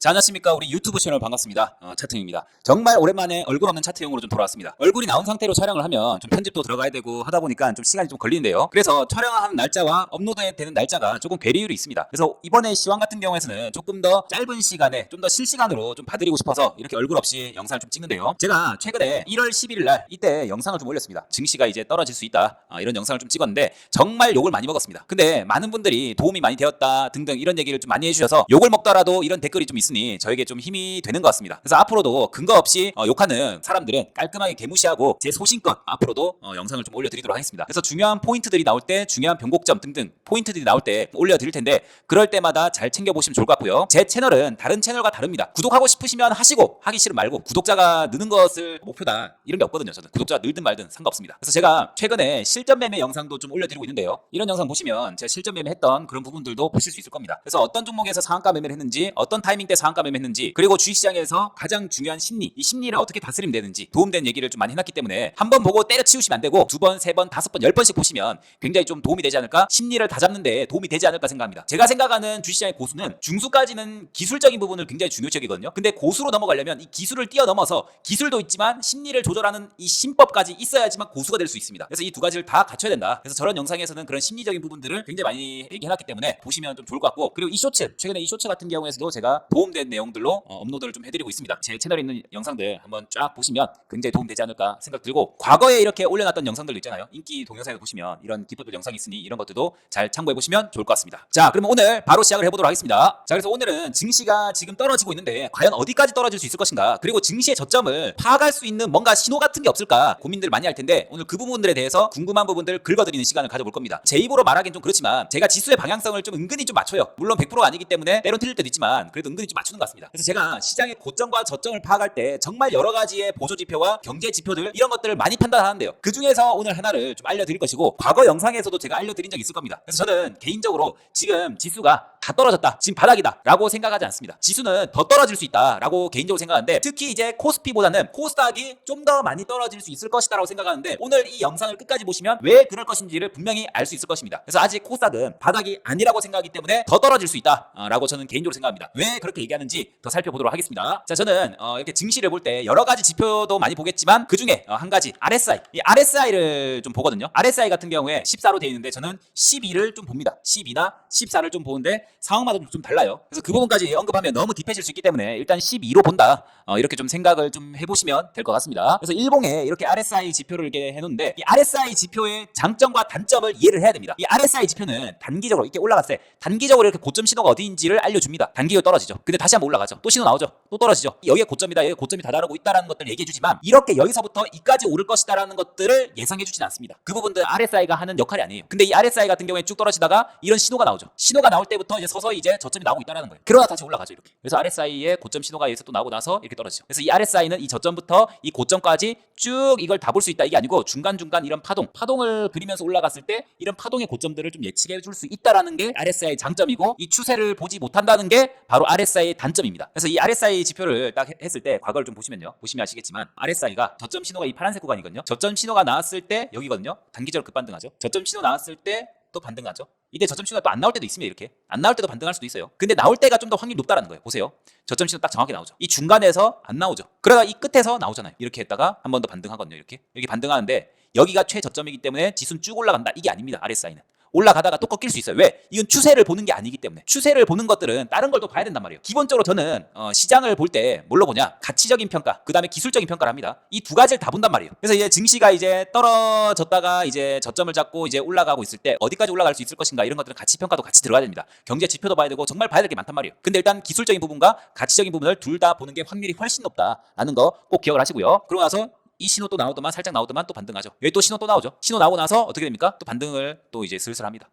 자, 안녕하십니까. 우리 유튜브 채널 반갑습니다. 차트입니다. 정말 오랜만에 얼굴 없는 차트용으로 좀 돌아왔습니다. 얼굴이 나온 상태로 촬영을 하면 좀 편집도 들어가야 되고 하다 보니까 좀 시간이 좀 걸리는데요. 그래서 촬영하는 날짜와 업로드되는 날짜가 조금 괴리율이 있습니다. 그래서 이번에 시황 같은 경우에는 조금 더 짧은 시간에 좀 더 실시간으로 좀 봐드리고 싶어서 이렇게 얼굴 없이 영상을 좀 찍는데요. 제가 최근에 1월 11일 날 이때 영상을 좀 올렸습니다. 증시가 이제 떨어질 수 있다. 이런 영상을 좀 찍었는데 정말 욕을 많이 먹었습니다. 근데 많은 분들이 도움이 많이 되었다 등등 이런 얘기를 좀 많이 해주셔서 욕을 먹더라도 이런 댓글이 좀 있으니 저에게 좀 힘이 되는 것 같습니다. 그래서 앞으로도 근거 없이 욕하는 사람들은 깔끔하게 개무시하고 제 소신껏 앞으로도 영상을 좀 올려드리도록 하겠습니다. 그래서 중요한 포인트들이 나올 때, 중요한 변곡점 등등 포인트들이 나올 때 올려드릴 텐데 그럴 때마다 잘 챙겨보시면 좋을 것 같고요. 제 채널은 다른 채널과 다릅니다. 구독하고 싶으시면 하시고 하기 싫으면 말고, 구독자가 느는 것을 목표다 이런 게 없거든요. 저는 구독자가 늘든 말든 상관없습니다. 그래서 제가 최근에 실전 매매 영상도 좀 올려드리고 있는데요. 이런 영상 보시면 제가 실전 매매 했던 그런 부분들도 보실 수 있을 겁니다. 그래서 어떤 종목에서 상한가 매매를 했는지, 어떤 타이밍 때 상한가 매매 했는지, 그리고 주식시장에서 가장 중요한 심리, 이 심리를 어떻게 다스리면 되는지 도움된 얘기를 좀 많이 해놨기 때문에 한 번 보고 때려치우시면 안 되고 두 번, 세 번, 다섯 번, 10번씩 보시면 굉장히 좀 도움이 되지 않을까, 심리를 다 잡는 데 도움이 되지 않을까 생각합니다. 제가 생각하는 주식시장의 고수는 중수까지는 기술적인 부분을 굉장히 중요시하거든요. 근데 고수로 넘어가려면 이 기술을 뛰어넘어서 기술도 있지만 심리를 조절하는 이 심법까지 있어야지만 고수가 될 수 있습니다. 그래서 이 두 가지를 다 갖춰야 된다. 그래서 저런 영상에서는 그런 심리적인 부분들을 굉장히 많이 얘기해놨기 때문에 보시면 좀 좋을 것 같고, 그리고 이 쇼츠, 최근에 이 쇼츠 같은 경우에서도 제가 도움된 내용들로 업로드를 좀 해드리고 있습니다. 제 채널에 있는 영상들 한번 쫙 보시면 굉장히 도움되지 않을까 생각 들고, 과거에 이렇게 올려놨던 영상들도 있잖아요. 인기 동영상에 보시면 이런 기법들 영상이 있으니 이런 것들도 잘 참고해보시면 좋을 것 같습니다. 자, 그러면 오늘 바로 시작을 해보도록 하겠습니다. 자, 그래서 오늘은 증시가 지금 떨어지고 있는데 과연 어디까지 떨어질 수 있을 것인가, 그리고 증시의 저점을 파악할 수 있는 뭔가 신호 같은 게 없을까 고민들 많이 할 텐데, 오늘 그 부분들에 대해서 궁금한 부분들 긁어드리는 시간을 가져볼 겁니다. 제 입으로 말하기는 좀 그렇지만 제가 지수의 방향성을 좀 은근히 좀 맞춰요. 물론 100%가 아니기 때문에 때론 틀릴 때도 있지만 그래도 은근히 좀 맞추는 것 같습니다. 그래서 제가 시장의 고점과 저점을 파악할 때 정말 여러 가지의 보조 지표와 경제 지표들, 이런 것들을 많이 판단하는데요. 그 중에서 오늘 하나를 좀 알려드릴 것이고, 과거 영상에서도 제가 알려드린 적이 있을 겁니다. 그래서 저는 개인적으로 지금 지수가 다 떨어졌다, 지금 바닥이다 라고 생각하지 않습니다. 지수는 더 떨어질 수 있다 라고 개인적으로 생각하는데, 특히 이제 코스피보다는 코스닥이 좀 더 많이 떨어질 수 있을 것이다 라고 생각하는데, 오늘 이 영상을 끝까지 보시면 왜 그럴 것인지를 분명히 알 수 있을 것입니다. 그래서 아직 코스닥은 바닥이 아니라고 생각하기 때문에 더 떨어질 수 있다 라고 저는 개인적으로 생각합니다. 왜 그렇게 얘기하는지 더 살펴보도록 하겠습니다. 자, 저는 이렇게 증시를 볼 때 여러 가지 지표도 많이 보겠지만 그 중에 한 가지 RSI, 이 RSI를 좀 보거든요. RSI 같은 경우에 14로 되어 있는데 저는 12를 좀 봅니다. 12나 14를 좀 보는데 상황마다 좀 달라요. 그래서 그 부분까지 언급하면 너무 딥해질 수 있기 때문에 일단 12로 본다, 이렇게 좀 생각을 좀 해보시면 될 것 같습니다. 그래서 일봉에 이렇게 RSI 지표를 이렇게 해놓는데, 이 RSI 지표의 장점과 단점을 이해를 해야 됩니다. 이 RSI 지표는 단기적으로 이렇게 올라갔을 때 단기적으로 이렇게 고점 신호가 어디인지를 알려줍니다. 단기적으로 떨어지죠. 근데 다시 한번 올라가죠. 또 신호 나오죠. 또 떨어지죠. 여기가 고점이다, 여기가 고점이 다다르고 있다라는 것들을 얘기해주지만 이렇게 여기서부터 이까지 오를 것이다라는 것들을 예상해주진 않습니다. 그 부분들 RSI가 하는 역할이 아니에요. 근데 이 RSI 같은 경우에 쭉 떨어지다가 이런 신호가 나오죠. 신호가 나올 때부터 이제 서서히 이제 저점이 나오고 있다라는 거예요. 그러다 다시 올라가죠, 이렇게. 그래서 RSI의 고점 신호가 여기서 또 나오고 나서 이렇게 떨어지죠. 그래서 이 RSI는 이 저점부터 이 고점까지 쭉 이걸 다 볼 수 있다, 이게 아니고 중간중간 이런 파동을 그리면서 올라갔을 때 이런 파동의 고점들을 좀 예측해 줄 수 있다라는 게 RSI의 장점이고, 이 추세를 보지 못한다는 게 바로 RSI의 단점입니다. 그래서 이 RSI 지표를 딱 했을 때 과거를 좀 보시면 아시겠지만 RSI가 저점 신호가 이 파란색 구간이거든요. 저점 신호가 나왔을 때 여기거든요. 단기적으로 급반등하죠. 저점 신호 나왔을 때 또 반등하죠. 이때 저점 신호가 또 안 나올 때도 있습니다. 이렇게 안 나올 때도 반등할 수도 있어요. 근데 나올 때가 좀 더 확률이 높다라는 거예요. 보세요. 저점 신호 딱 정확히 나오죠. 이 중간에서 안 나오죠. 그러다 이 끝에서 나오잖아요. 이렇게 했다가 한 번 더 반등하거든요. 이렇게 반등하는데 여기가 최저점이기 때문에 지수는 쭉 올라간다, 이게 아닙니다. RSI는 올라가다가 또 꺾일 수 있어요. 왜? 이건 추세를 보는 게 아니기 때문에. 추세를 보는 것들은 다른 걸 또 봐야 된단 말이에요. 기본적으로 저는 시장을 볼 때 뭘로 보냐, 가치적인 평가, 그 다음에 기술적인 평가를 합니다. 이 두 가지를 다 본단 말이에요. 그래서 이제 증시가 이제 떨어졌다가 이제 저점을 잡고 이제 올라가고 있을 때 어디까지 올라갈 수 있을 것인가, 이런 것들은 가치 평가도 같이 들어가야 됩니다. 경제 지표도 봐야 되고 정말 봐야 될 게 많단 말이에요. 근데 일단 기술적인 부분과 가치적인 부분을 둘 다 보는 게 확률이 훨씬 높다라는 거 꼭 기억을 하시고요. 그러고 나서 이 신호 또 나오더만, 살짝 나오더만 또 반등하죠. 여기 또 신호 또 나오죠. 신호 나오고 나서 어떻게 됩니까? 또 반등을 또 이제 슬슬 합니다.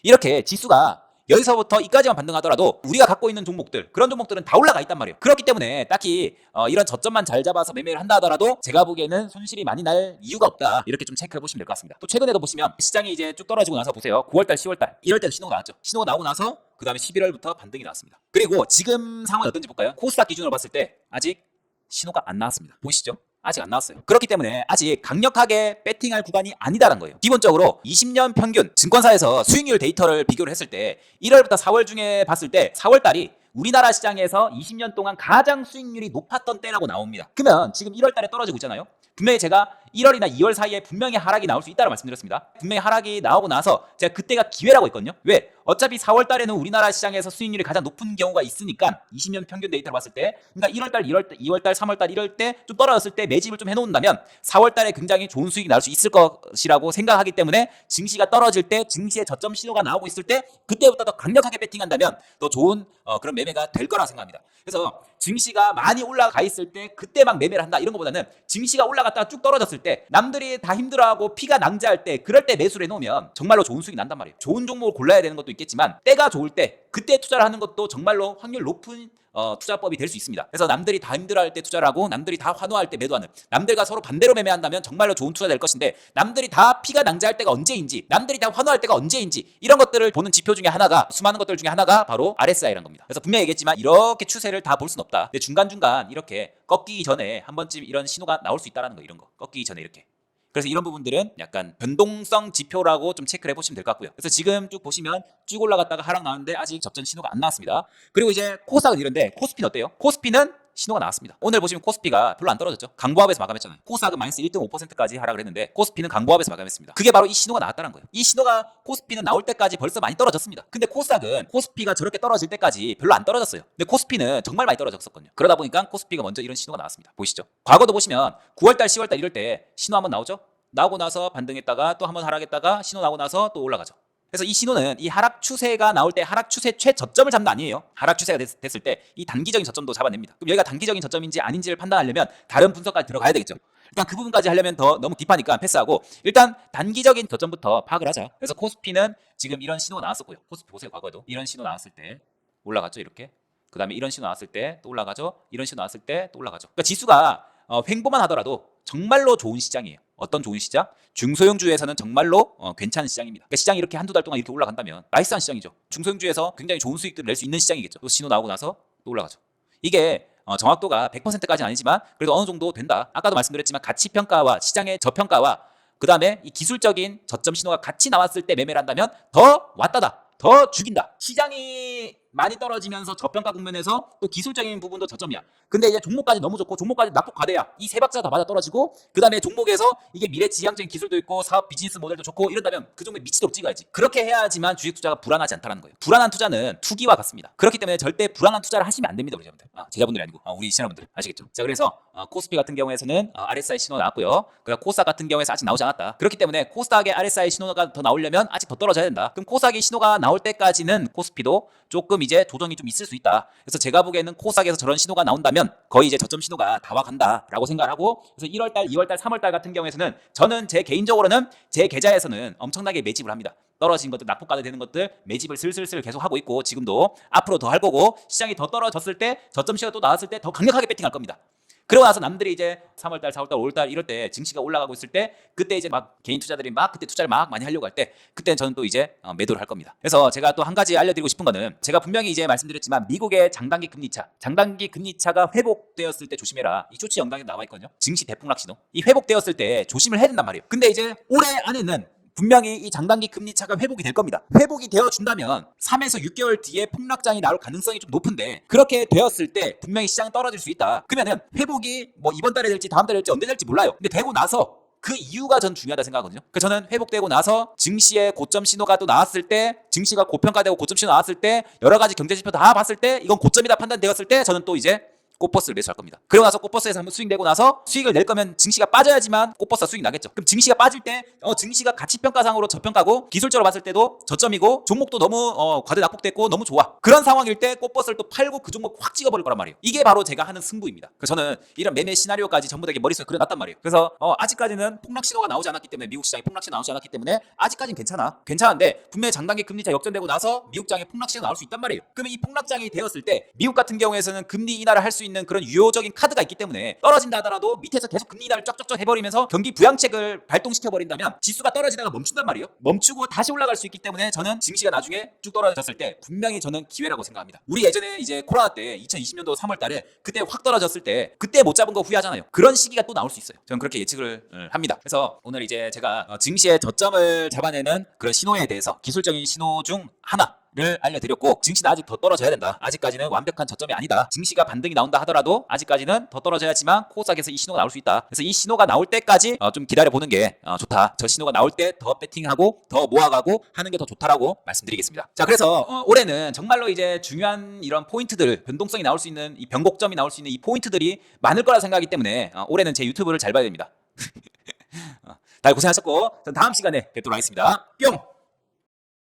이렇게 지수가 여기서부터 이까지만 반등하더라도 우리가 갖고 있는 종목들, 그런 종목들은 다 올라가 있단 말이에요. 그렇기 때문에 딱히 이런 저점만 잘 잡아서 매매를 한다 하더라도 제가 보기에는 손실이 많이 날 이유가 없다, 이렇게 좀 체크해 보시면 될 것 같습니다. 또 최근에도 보시면 시장이 이제 쭉 떨어지고 나서 보세요. 9월달, 10월달 이럴 때도 신호가 나왔죠. 신호가 나오고 나서 그 다음에 11월부터 반등이 나왔습니다. 그리고 지금 상황이 어떤지 볼까요? 코스닥 기준으로 봤을 때 아직 신호가 안 나왔습니다. 보이시죠? 아직 안 나왔어요. 그렇기 때문에 아직 강력하게 배팅할 구간이 아니다라는 거예요. 기본적으로 20년 평균 증권사에서 수익률 데이터를 비교를 했을 때 1월부터 4월 중에 봤을 때 4월 달이 우리나라 시장에서 20년 동안 가장 수익률이 높았던 때라고 나옵니다. 그러면 지금 1월 달에 떨어지고 있잖아요. 분명히 제가 1월이나 2월 사이에 분명히 하락이 나올 수 있다고 말씀드렸습니다. 분명히 하락이 나오고 나서 제가 그때가 기회라고 했거든요. 왜? 어차피 4월 달에는 우리나라 시장에서 수익률이 가장 높은 경우가 있으니까 20년 평균 데이터를 봤을 때, 그러니까 1월 달, 2월 달, 3월 달 이럴 때 좀 떨어졌을 때 매집을 좀 해놓는다면 4월 달에 굉장히 좋은 수익이 나올 수 있을 것이라고 생각하기 때문에 증시가 떨어질 때, 증시의 저점 신호가 나오고 있을 때 그때부터 더 강력하게 배팅한다면 더 좋은 그런 매매가 될 거라 생각합니다. 그래서 증시가 많이 올라가 있을 때 그때 막 매매를 한다 이런 것보다는 증시가 올라갔다가 쭉 떨어졌을 때 남들이 다 힘들어하고 피가 낭자할 때 그럴 때 매수를 해놓으면 정말로 좋은 수익이 난단 말이에요. 좋은 종목을 골라야 되는 것도 있겠지만 때가 좋을 때 그때 투자를 하는 것도 정말로 확률 높은 투자법이 될 수 있습니다. 그래서 남들이 다 힘들어할 때 투자를 하고 남들이 다 환호할 때 매도하는, 남들과 서로 반대로 매매한다면 정말로 좋은 투자 될 것인데 남들이 다 피가 낭자할 때가 언제인지, 남들이 다 환호할 때가 언제인지 이런 것들을 보는 지표 중에 하나가, 수많은 것들 중에 하나가 바로 RSI라는 겁니다. 그래서 분명히 얘기했지만 이렇게 추세를 다 볼 수는 없다. 근데 중간중간 이렇게 꺾이기 전에 한 번쯤 이런 신호가 나올 수 있다는 거, 이런 거 꺾이기 전에 이렇게. 그래서 이런 부분들은 약간 변동성 지표라고 좀 체크를 해보시면 될 것 같고요. 그래서 지금 쭉 보시면 쭉 올라갔다가 하락 나왔는데 아직 접전 신호가 안 나왔습니다. 그리고 이제 코스닥은 이런데 코스피는 어때요? 코스피는 신호가 나왔습니다. 오늘 보시면 코스피가 별로 안 떨어졌죠. 강보합에서 마감했잖아요. 코스닥은 마이너스 1.5%까지 하락을 했는데 코스피는 강보합에서 마감했습니다. 그게 바로 이 신호가 나왔다는 거예요. 이 신호가 코스피는 나올 때까지 벌써 많이 떨어졌습니다. 근데 코스닥은 코스피가 저렇게 떨어질 때까지 별로 안 떨어졌어요. 근데 코스피는 정말 많이 떨어졌었거든요. 그러다 보니까 코스피가 먼저 이런 신호가 나왔습니다. 보이시죠? 과거도 보시면 9월달, 10월달 이럴 때 신호 한번 나오죠? 나오고 나서 반등했다가 또 한번 하락했다가 신호 나오고 나서 또 올라가죠. 그래서 이 신호는 이 하락 추세가 나올 때 하락 추세 최저점을 잡는 거 아니에요. 하락 추세가 됐을 때 이 단기적인 저점도 잡아냅니다. 그럼 여기가 단기적인 저점인지 아닌지를 판단하려면 다른 분석까지 들어가야 되겠죠. 일단 그 부분까지 하려면 더 너무 딥하니까 패스하고 일단 단기적인 저점부터 파악을 하자. 그래서 코스피는 지금 이런 신호가 나왔었고요. 코스피 보세요. 과거에도 이런 신호 나왔을 때 올라갔죠. 이렇게. 그 다음에 이런 신호 나왔을 때 또 올라가죠. 이런 신호 나왔을 때 또 올라가죠. 그러니까 지수가 횡보만 하더라도 정말로 좋은 시장이에요. 어떤 좋은 시장? 중소형주에서는 정말로 괜찮은 시장입니다. 그러니까 시장이 이렇게 한두 달 동안 이렇게 올라간다면 나이스한 시장이죠. 중소형주에서 굉장히 좋은 수익들을 낼 수 있는 시장이겠죠. 또 신호 나오고 나서 또 올라가죠. 이게 정확도가 100%까지는 아니지만 그래도 어느 정도 된다. 아까도 말씀드렸지만 가치평가와 시장의 저평가와 그 다음에 이 기술적인 저점 신호가 같이 나왔을 때 매매를 한다면 더 왔다다. 더 죽인다. 시장이 많이 떨어지면서 저평가 국면에서 또 기술적인 부분도 저점이야. 근데 이제 종목까지 너무 좋고 종목까지 낙폭 과대야. 이 세 박자 다 맞아 떨어지고 그 다음에 종목에서 이게 미래지향적인 기술도 있고 사업 비즈니스 모델도 좋고 이런다면 그 종목에 미치도록 찍어야지. 그렇게 해야지만 주식 투자가 불안하지 않다는 거예요. 불안한 투자는 투기와 같습니다. 그렇기 때문에 절대 불안한 투자를 하시면 안 됩니다. 우리 제자분들. 제자분들이 아니고 우리 시청자분들 아시겠죠? 자, 그래서 코스피 같은 경우에서는 RSI 신호 나왔고요. 그리고 코스닥 같은 경우에서 아직 나오지 않았다. 그렇기 때문에 코스닥의 RSI 신호가 더 나오려면 아직 더 떨어져야 된다. 그럼 코스닥의 신호가 나올 때까지는 코스피도 조금 이제 조정이 좀 있을 수 있다. 그래서 제가 보기에는 코스닥에서 저런 신호가 나온다면 거의 이제 저점 신호가 다 와간다라고 생각을 하고, 그래서 1월달, 2월달, 3월달 같은 경우에서는 저는 제 개인적으로는 제 계좌에서는 엄청나게 매집을 합니다. 떨어진 것들, 낙폭가대 되는 것들 매집을 슬슬슬 계속 하고 있고 지금도 앞으로 더 할 거고, 시장이 더 떨어졌을 때 저점 신호가 또 나왔을 때 더 강력하게 배팅할 겁니다. 그러고 나서 남들이 이제 3월달, 4월달, 5월달 이럴 때 증시가 올라가고 있을 때 그때 이제 막 개인 투자들이 막 그때 투자를 막 많이 하려고 할 때 그때는 저는 또 이제 매도를 할 겁니다. 그래서 제가 또 한 가지 알려드리고 싶은 거는, 제가 분명히 이제 말씀드렸지만 미국의 장단기 금리차가 회복되었을 때 조심해라. 이 쇼츠 영상에 나와 있거든요. 증시 대폭락 신호. 이 회복되었을 때 조심을 해야 된단 말이에요. 근데 이제 올해 안에는 분명히 이 장단기 금리차가 회복이 될 겁니다. 회복이 되어준다면 3에서 6개월 뒤에 폭락장이 나올 가능성이 좀 높은데, 그렇게 되었을 때 분명히 시장이 떨어질 수 있다. 그러면은 회복이 뭐 이번 달에 될지 다음 달에 될지 언제 될지 몰라요. 근데 되고 나서 그 이유가 전 중요하다 생각하거든요. 그래서 저는 회복되고 나서 증시의 고점 신호가 또 나왔을 때, 증시가 고평가되고 고점 신호 나왔을 때, 여러 가지 경제 지표 다 봤을 때 이건 고점이다 판단되었을 때 저는 또 이제 꽃버스를 매수할 겁니다. 그러고 나서 꽃버스에서 한번 수익 내고 나서 수익을 낼 거면 증시가 빠져야지만 꽃버스가 수익 나겠죠. 그럼 증시가 빠질 때 증시가 가치평가상으로 저평가고 기술적으로 봤을 때도 저점이고 종목도 너무 과대 낙폭됐고 너무 좋아. 그런 상황일 때 꽃버스를 또 팔고 그 종목 확 찍어버릴 거란 말이에요. 이게 바로 제가 하는 승부입니다. 그래서 저는 이런 매매 시나리오까지 전부 다 머릿속에 그려놨단 말이에요. 그래서 아직까지는 폭락 신호가 나오지 않았기 때문에, 미국 시장에 폭락 신호가 나오지 않았기 때문에 아직까지는 괜찮은데 분명히 장단기 금리차 역전되고 나서 미국장에 폭락 신호가 나올 수 있단 말이에요. 그러면 이 폭락장이 되었을 때 미국 같은 경우에서는 금리 인하를 할 수 있는 그런 유효적인 카드가 있기 때문에 떨어진다 하더라도 밑에서 계속 금리 인하를 쫙쫙쫙 해버리면서 경기 부양책을 발동시켜버린다면 지수가 떨어지다가 멈춘단 말이에요. 멈추고 다시 올라갈 수 있기 때문에 저는 증시가 나중에 쭉 떨어졌을 때 분명히 저는 기회라고 생각합니다. 우리 예전에 이제 코로나 때 2020년도 3월 달에 그때 확 떨어졌을 때 그때 못 잡은 거 후회하잖아요. 그런 시기가 또 나올 수 있어요. 저는 그렇게 예측을 합니다. 그래서 오늘 이제 제가 증시의 저점을 잡아내는 그런 신호에 대해서 기술적인 신호 중 하나, 를 알려드렸고, 증시는 아직 더 떨어져야 된다. 아직까지는 완벽한 저점이 아니다. 증시가 반등이 나온다 하더라도 아직까지는 더 떨어져야지만 코스닥에서 이 신호가 나올 수 있다. 그래서 이 신호가 나올 때까지 좀 기다려보는 게 좋다. 저 신호가 나올 때 더 배팅하고 더 모아가고 하는 게 더 좋다라고 말씀드리겠습니다. 자, 그래서 올해는 정말로 이제 중요한 이런 포인트들, 변동성이 나올 수 있는 이 변곡점이 나올 수 있는 이 포인트들이 많을 거라 생각하기 때문에 올해는 제 유튜브를 잘 봐야 됩니다. 다들 고생하셨고, 전 다음 시간에 뵙도록 하겠습니다. 뿅!